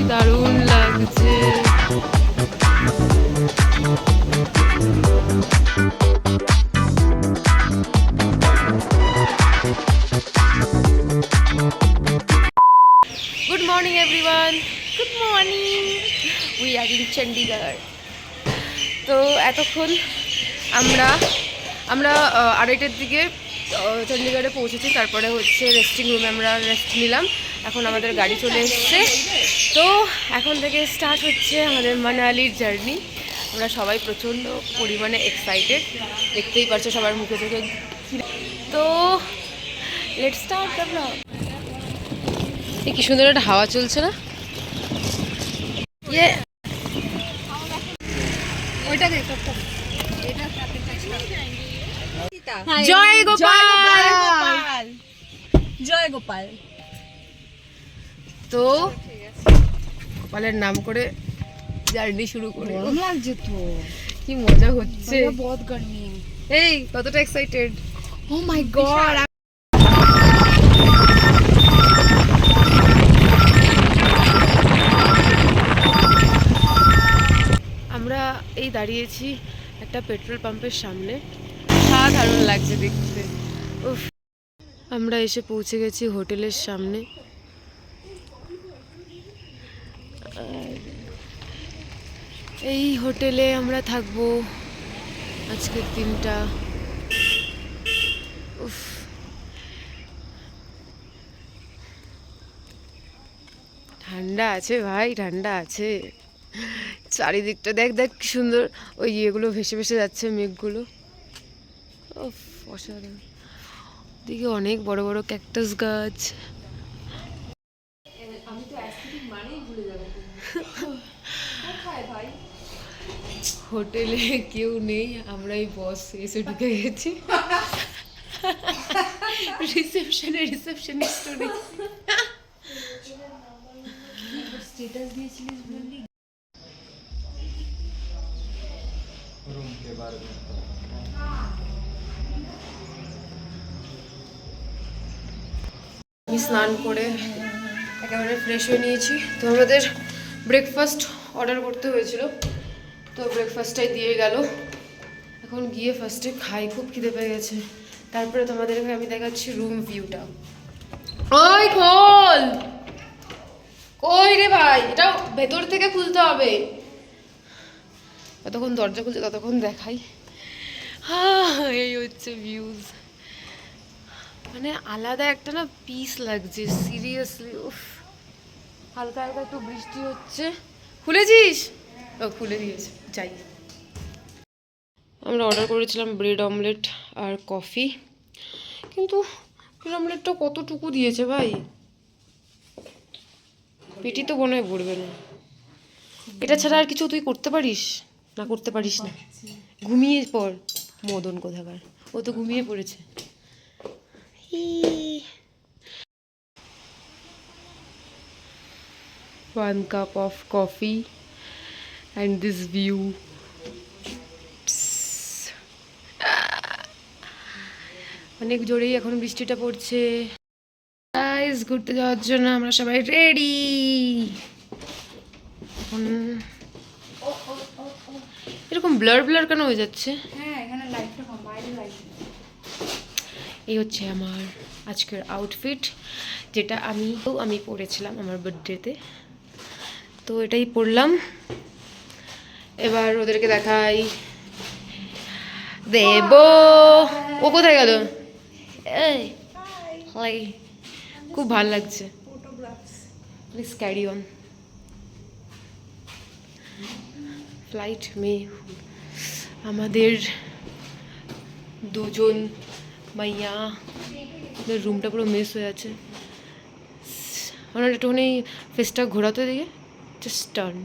দারুণ লাগছে। Good morning everyone. Good morning. We are in Chandigarh. তো এতক্ষণ আমরা 2:30টার দিকে চণ্ডীগড়ে পৌঁছেছি। তারপরে হচ্ছে রেস্টিং রুমে আমরা রেস্ট নিলাম। এখন আমাদের গাড়ি চলে এসছে। তো এখন থেকে স্টার্ট হচ্ছে আমাদের মানালির জার্নি। আমরা সবাই প্রচণ্ড পরিমাণে এক্সাইটেড, দেখতেই পারছো সবার মুখে চোখে। তো লেটস স্টার্ট দ্য ব্লগ। এই কি সুন্দর একটা হাওয়া চলছে না? ইয়ে ওইটা দেখ। জয় গোপাল, জয় গোপাল। তো গোপালের নাম করে জার্নি শুরু করি। গরম লাগছে তো, কি মজা হচ্ছে। বহুত গরমি। এই কতটা এক্সাইটেড! ও মাই গড। আমরা এই দাঁড়িয়েছি একটা পেট্রোল পাম্পের সামনে। সাধারণ লাগছে দেখতে। উফ, আমরা এসে পৌঁছে গেছি হোটেলের সামনে। এই হোটেলে আমরা থাকবো আজকের দিনটা। উফ, ঠান্ডা আছে ভাই, ঠান্ডা আছে। চারিদিকটা দেখ দেখ কি সুন্দর, ওই ইয়েগুলো ভেসে ভেসে যাচ্ছে, মেঘগুলো। উফ, অসাধারণ। দিকে অনেক বড় বড় ক্যাকটাস গাছ। আমি তো অ্যাস্থেটিক মানেই ভুলে যাব। কোথায় ভাই? হোটেলে কেউ নেই, আমরাই বস এসে ঢুকে গেছি। রিসেপশনিস্ট স্ট্যাটাস দিয়েছিলিস বললি। আমি স্নান করে একেবারে ফ্রেশ হয়ে নিয়েছি। তো আমাদের ব্রেকফাস্ট অর্ডার করতে হয়েছিল, তো ব্রেকফাস্টটাই দিয়ে গেল। এখন গিয়ে ফার্স্টে খাই, খুব খিদে পেয়ে গেছে। তারপরে তোমাদেরকে আমি দেখাচ্ছি রুম ভিউটা। ওই খোল, কই রে ভাই, এটা ভেতর থেকে খুলতে হবে। যতক্ষণ দরজা খুলছে ততক্ষণ দেখাই। এই হচ্ছে ভিউজ, মানে আলাদা একটা না পিস লাগছে সিরিয়াসলি। উফ, হালকা হালকা একটু বৃষ্টি হচ্ছে। খুলেছিস? ও খুলে দিয়েছে। যাই, আমরা অর্ডার করেছিলাম ব্রেড অমলেট আর কফি, কিন্তু ব্রেড অমলেটটা কতটুকু দিয়েছে ভাই, পেটি তো মনে হয় ভরবে না। এটা ছাড়া আর কিছু তুই করতে পারিস না? করতে পারিস না, ঘুমিয়ে পড়। মদন কোথাকার, ও তো ঘুমিয়ে পড়েছে। One cup of coffee and this view. অনেক জোরেই এখন বৃষ্টিটা পড়ছে। গাইস, ঘুরতে যাওয়ার জন্য আমরা সবাই রেডি। এখন এরকম ব্লার ব্লার কেন হয়ে যাচ্ছে? হ্যাঁ, এখানে লাইটটা কম, বাইরে লাইট। এই হচ্ছে আমার আজকের আউটফিট, যেটা আমি পরেছিলাম আমার বার্থডেতে। তো এটাই পরলাম। এবার ওদেরকে দেখাই। দেব, ও কোথায় গেল? এই হাই, খুব ভালো লাগছে। Please carry on. ফ্লাইট মে আমাদের দুজন মাইয়া, রুমটা পুরো মিস হয়ে আছে। ওনার একটুখানি ফেসটা ঘোরাতে দিকে, জাস্ট টার্ন।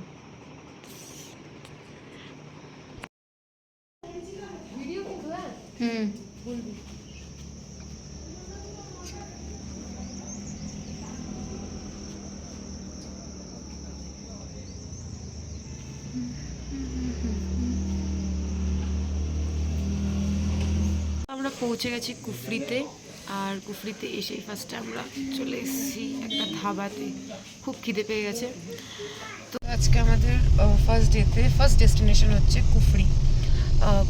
আমরা পৌঁছে গেছি কুফরিতে। আর কুফরিতে এসেই ফার্স্টে আমরা চলে এসেছি একটা ধাবাতে, খুব খিদে পেয়ে গেছে। তো আজকে আমাদের ফার্স্ট ডেস্টিনেশন হচ্ছে কুফরি।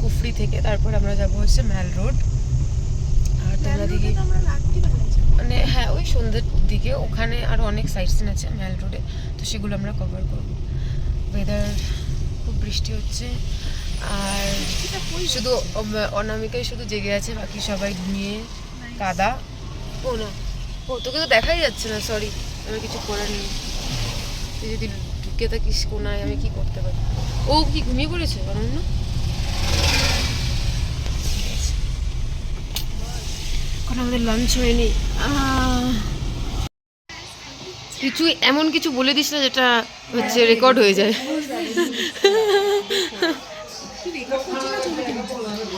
কুফরি থেকে তারপর আমরা যাব হচ্ছে ম্যাল রোড। আর তোমরা দিকে মানে হ্যাঁ ওই সন্ধ্যের দিকে ওখানে আরও অনেক সাইট সিন আছে ম্যাল রোডে, তো সেগুলো আমরা কভার করব। ওয়েদার খুব বৃষ্টি হচ্ছে, আর শুধু অনামিকাই শুধু জেগে আছে, বাকি সবাই ঘুমিয়ে কাদা। ও না, ও তোকে তো দেখাই যাচ্ছে না, সরি, আমি কিছু করার নেই। তুই যদি ঢুকে থাকিস কোনায় আমি কি করতে পারি। ও কি ঘুমিয়ে পড়েছে অনন্য? এখন আমাদের লাঞ্চ হয়নি। কিছু এমন কিছু বলে দিস না যেটা হচ্ছে রেকর্ড হয়ে যায়।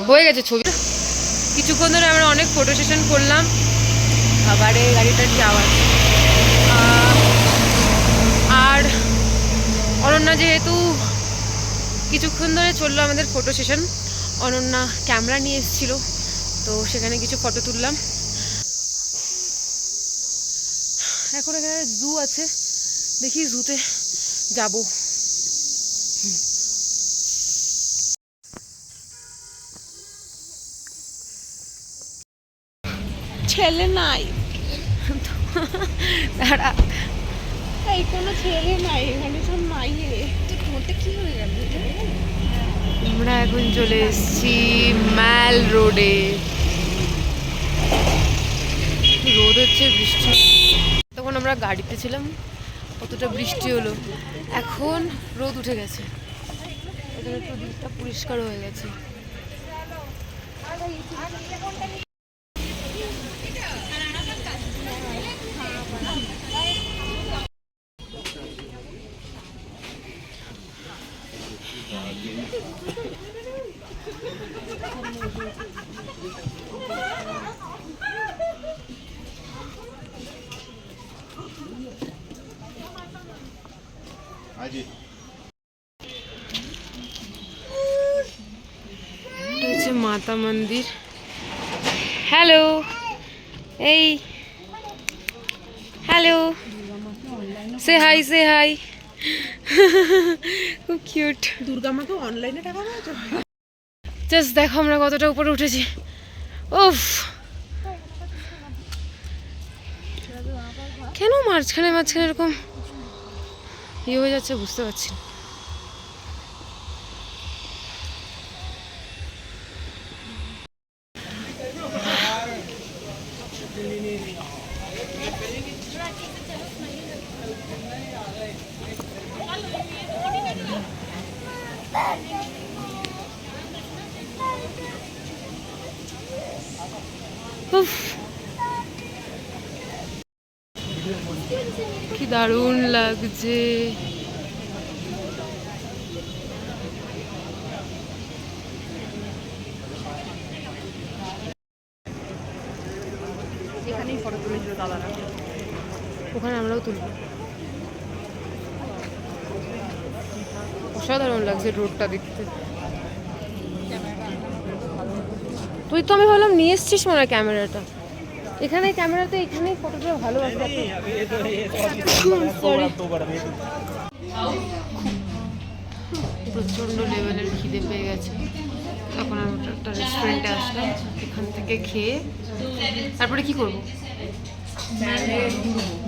হয়ে গেছে ছবি। কিছুক্ষণ ধরে আমরা অনেক ফটো সেশন করলাম। আবারে গাড়িটার কি আওয়াজ। আর অনন্যা যেহেতু কিছুক্ষণ ধরে চললো আমাদের ফটো সেশন, অনন্যা ক্যামেরা নিয়ে এসেছিলো, তো সেখানে কিছু ফটো তুললাম। এখন এখানে জু আছে, দেখি জুতে যাব। ছেলে নাই, দাঁড়া, এই কোনো ছেলে নাই এখানে, সব মাইয়ে। তোর ঠোঁটে কি হয়ে গেল? আমরা এখন চলে এসেছি ম্যাল রোডে। রোদ হচ্ছে, বৃষ্টি। তখন আমরা গাড়িতে ছিলাম, কতটা বৃষ্টি হলো, এখন রোদ উঠে গেছে, এখানে একটু দিকটা পরিষ্কার হয়ে গেছে। এটা হচ্ছে মাতা মন্দির। হ্যালো, এই হ্যালো, সে হাই, সে হাই। খুব কিউট। দুর্গা মাকে অনলাইনে টাকা পাওয়া। জাস্ট দেখো আমরা কতটা উপরে উঠেছি। উফ, কেন মাঝখানে মাঝখানে এরকম ইয়ে হয়ে যাচ্ছে বুঝতে পারছি না। উফ, কি দারুণ লাগছে। এখানেই ফটো তুলেছিল দাদারা, ওখানে আমরাও তুলব। অসাধারণ লাগছে রোডটা দেখতে। তুই তো, আমি ভাবলাম নিয়ে এসছিস মনে হয় ক্যামেরাটা। এখানে ক্যামেরাতে এখানেই ফটোটা ভালো আসবে। প্রচণ্ড লেভেলের খিদে পেয়ে গেছে, তখন আমি একটা রেস্টুরেন্টে আসলাম, এখান থেকে খেয়ে তারপরে কি করব।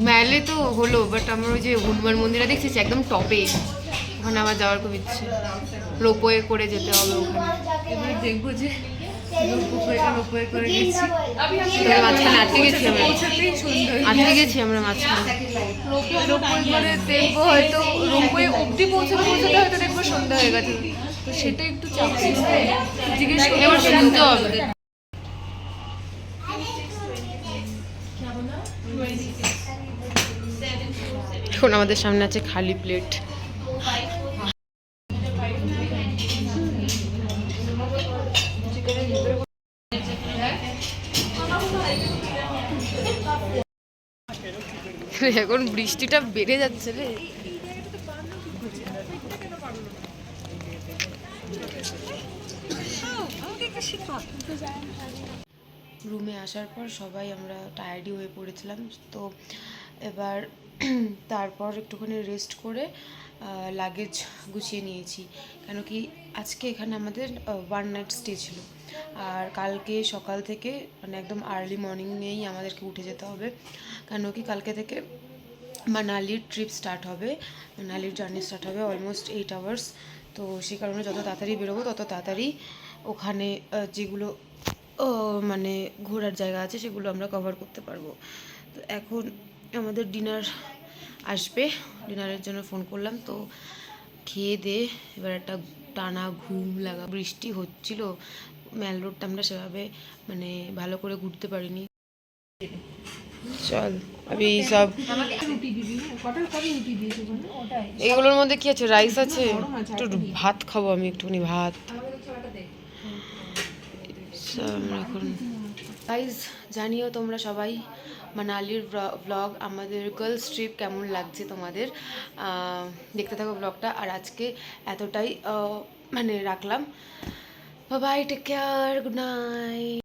ম্যালে তো হলো, বাট আমার ওই যে হনুমান মন্দিরটা দেখছিস একদম টপে, ওখানে আবার যাওয়ার খুব ইচ্ছে। রোপওয়ে করে যেতে হবে ওখানে, এবার দেখবো যে রোপওয়ে করে গেছি। মাঝখানে আটকে গেছি আমরা, আটকে গেছি আমরা মাঝখানে। রোপওয়ে করে দেখবো হয়তো, রোপওয়ে অবধি পৌঁছাতে পৌঁছাতে হয়তো দেখবো সন্ধ্যা হয়ে গেছে, তো সেটা একটু চাপ জিজ্ঞেস করে এবার শুনতে হবে। এখন আমাদের সামনে আছে খালি প্লেট। এখন বৃষ্টিটা বেড়ে যাচ্ছে রে। রুমে আসার পর সবাই আমরা টায়ার্ডই হয়ে পড়েছিলাম। তো এবার তারপর একটুখানি রেস্ট করে লাগেজ গুছিয়ে নিয়েছি, কেন কি আজকে এখানে আমাদের 1 নাইট স্টে ছিল। আর কালকে সকাল থেকে মানে একদম আর্লি মর্নিংয়েই আমাদেরকে উঠে যেতে হবে, কেন কি কালকে থেকে মানালির ট্রিপ স্টার্ট হবে, মানালির জার্নি স্টার্ট হবে অলমোস্ট 8 আওয়ার্স। তো সেই কারণে যত তাড়াতাড়ি বেরোবো তত তাড়াতাড়ি ওখানে যেগুলো মানে ঘোরার জায়গা আছে সেগুলো আমরা কভার করতে পারবো। তো এখন আমাদের ডিনার আসবে, ডিনারের জন্য ফোন করলাম। তো খেয়ে দিয়ে এবার একটা টানা ঘুম লাগা, বৃষ্টি হচ্ছিল, ম্যাল রোডটা আমরা সেভাবে মানে ভালো করে ঘুরতে পারিনি। চল আমি সব এগুলোর মধ্যে কি আছে, রাইস আছে, একটু ভাত খাবো আমি, একটুখানি ভাত। এখন গাইজ জানিও তোমরা সবাই মানালির ব্লগ, আমাদের গার্লস ট্রিপ কেমন লাগছে তোমাদের। দেখতে থাকো ব্লগটা। আর আজকে এতটাই মানে রাখলাম। Bye, take care, good night.